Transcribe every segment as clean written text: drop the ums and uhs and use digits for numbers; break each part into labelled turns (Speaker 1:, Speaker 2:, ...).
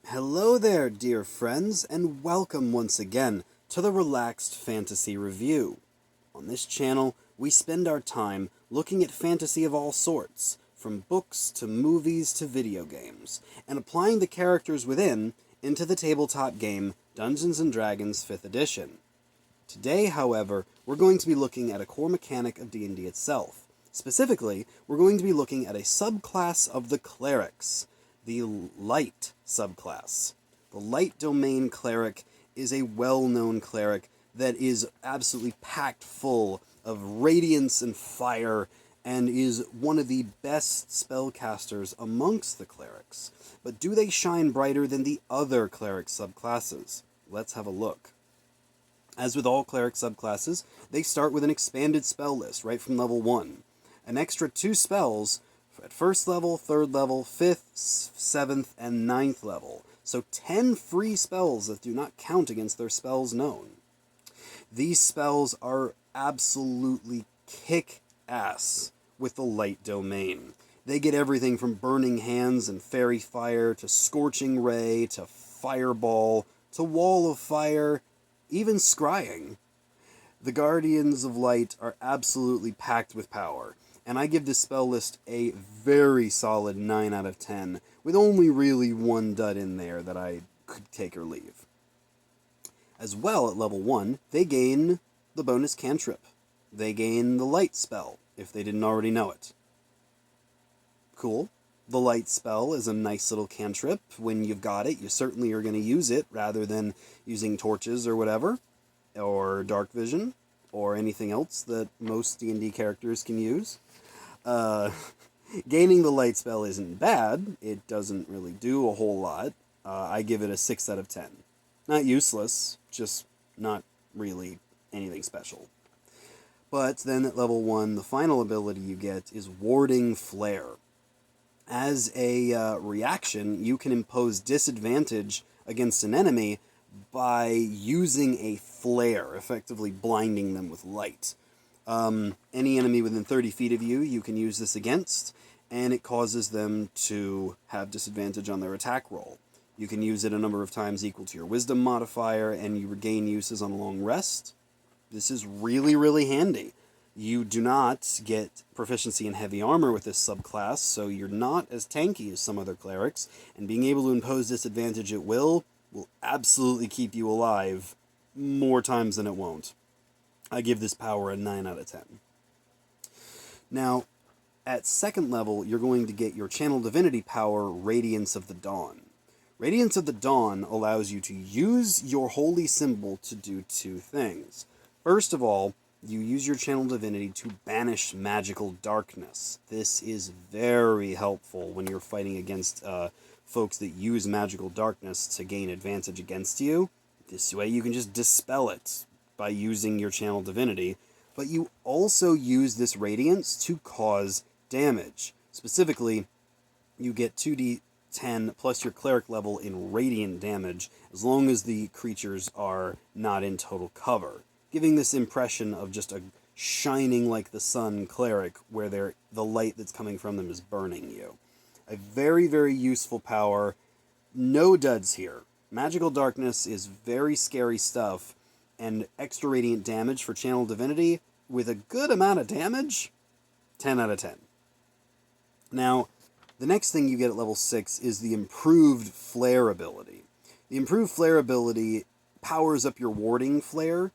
Speaker 1: Hello there, dear friends, and welcome once again to the Relaxed Fantasy Review. On this channel, we spend our time looking at fantasy of all sorts, from books to movies to video games, and applying the characters within into the tabletop game Dungeons & Dragons 5th Edition. Today, however, we're going to be looking at a core mechanic of D&D itself. Specifically, we're going to be looking at a subclass of the Clerics, the Light subclass. The Light Domain Cleric is a well-known cleric that is absolutely packed full of radiance and fire and is one of the best spellcasters amongst the clerics. But do they shine brighter than the other cleric subclasses? Let's have a look. As with all cleric subclasses, they start with an expanded spell list right from level 1. An extra 2 spells at 1st level, 3rd level, 5th, 7th, and 9th level. So 10 free spells that do not count against their spells known. These spells are absolutely kick-ass with the Light Domain. They get everything from Burning Hands and Fairy Fire to Scorching Ray to Fireball to Wall of Fire, even Scrying. The Guardians of Light are absolutely packed with power, and I give this spell list a very solid 9 out of 10, with only really one dud in there that I could take or leave. As well, at level 1, they gain the bonus cantrip. They gain the Light spell, if they didn't already know it. Cool. The Light spell is a nice little cantrip. When you've got it, you certainly are going to use it, rather than using torches or whatever, or dark vision, or anything else that most D&D characters can use. Gaining the Light spell isn't bad. It doesn't really do a whole lot. I give it a 6 out of 10. Not useless, just not really anything special. But then at level 1, the final ability you get is Warding Flare. As a reaction, you can impose disadvantage against an enemy by using a flare, effectively blinding them with light. Any enemy within 30 feet of you, you can use this against, and it causes them to have disadvantage on their attack roll. You can use it a number of times equal to your wisdom modifier, and you regain uses on a long rest. This is really, really handy. You do not get proficiency in heavy armor with this subclass, so you're not as tanky as some other clerics, and being able to impose disadvantage at will absolutely keep you alive more times than it won't. I give this power a 9 out of 10. Now, at 2nd level, you're going to get your Channel Divinity power, Radiance of the Dawn. Radiance of the Dawn allows you to use your holy symbol to do 2 things. First of all, you use your Channel Divinity to banish magical darkness. This is very helpful when you're fighting against folks that use magical darkness to gain advantage against you. This way you can just dispel it by using your Channel Divinity, but you also use this Radiance to cause damage. Specifically, you get 2d10 plus your Cleric level in Radiant damage, as long as the creatures are not in total cover, giving this impression of just a shining like the sun Cleric, where the light that's coming from them is burning you. A very, very useful power. No duds here. Magical darkness is very scary stuff, and extra radiant damage for Channel Divinity, with a good amount of damage, 10 out of 10. Now, the next thing you get at level 6 is the improved Flare ability. The improved Flare ability powers up your Warding Flare,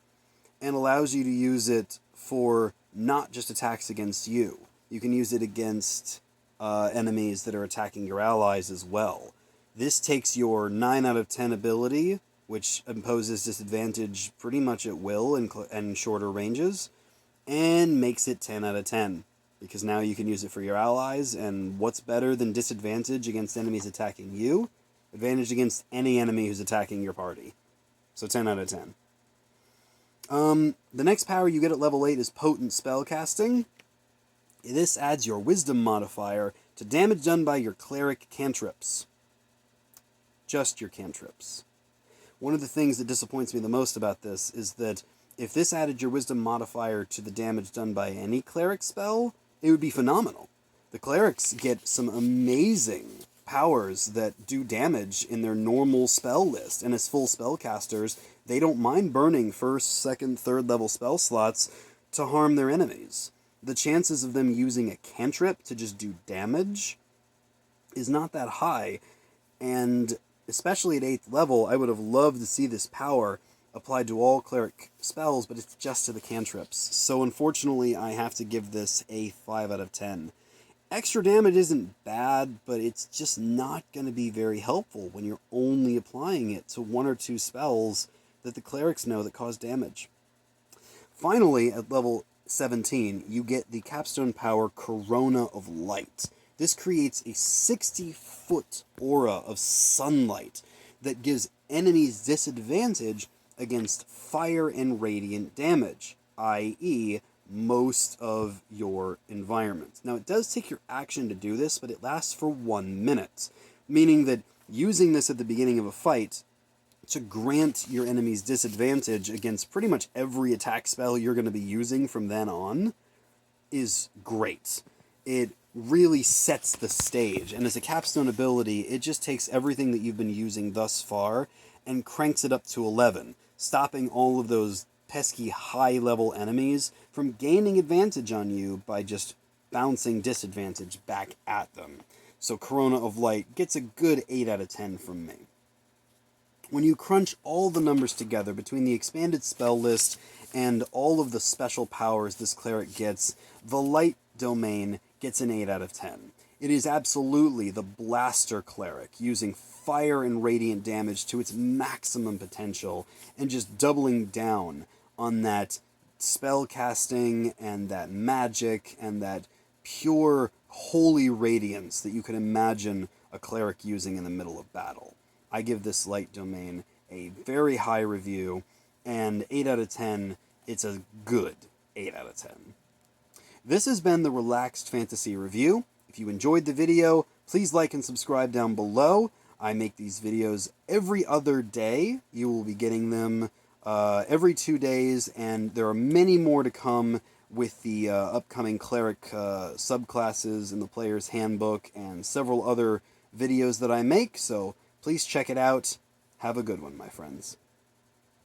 Speaker 1: and allows you to use it for not just attacks against you. You can use it against enemies that are attacking your allies as well. This takes your 9 out of 10 ability, which imposes disadvantage pretty much at will and shorter ranges, and makes it 10 out of 10. Because now you can use it for your allies, and what's better than disadvantage against enemies attacking you? Advantage against any enemy who's attacking your party. So 10 out of 10. The next power you get at level 8 is Potent Spellcasting. This adds your Wisdom modifier to damage done by your Cleric cantrips. Just your cantrips. One of the things that disappoints me the most about this is that if this added your Wisdom modifier to the damage done by any Cleric spell, it would be phenomenal. The Clerics get some amazing powers that do damage in their normal spell list, and as full spellcasters, they don't mind burning first, second, third level spell slots to harm their enemies. The chances of them using a cantrip to just do damage is not that high, and especially at 8th level, I would have loved to see this power applied to all cleric spells, but it's just to the cantrips. So unfortunately, I have to give this a 5 out of 10. Extra damage isn't bad, but it's just not going to be very helpful when you're only applying it to 1 or 2 spells that the clerics know that cause damage. Finally, at level 17, you get the Capstone Power Corona of Light. This creates a 60-foot aura of sunlight that gives enemies disadvantage against fire and radiant damage, i.e., most of your environment. Now, it does take your action to do this, but it lasts for 1 minute, meaning that using this at the beginning of a fight to grant your enemies disadvantage against pretty much every attack spell you're going to be using from then on is great. It really sets the stage, and as a capstone ability, it just takes everything that you've been using thus far and cranks it up to 11, stopping all of those pesky high-level enemies from gaining advantage on you by just bouncing disadvantage back at them. So Corona of Light gets a good 8 out of 10 from me. When you crunch all the numbers together between the expanded spell list and all of the special powers this cleric gets, the Light domain gets an 8 out of 10. It is absolutely the blaster cleric, using fire and radiant damage to its maximum potential and just doubling down on that spell casting and that magic and that pure holy radiance that you can imagine a cleric using in the middle of battle. I give this Light domain a very high review, and 8 out of 10, it's a good 8 out of 10. This has been the Relaxed Fantasy Review. If you enjoyed the video, please like and subscribe down below. I make these videos every other day. You will be getting them every 2 days, and there are many more to come with the upcoming Cleric subclasses in the Player's Handbook and several other videos that I make, so please check it out. Have a good one, my friends.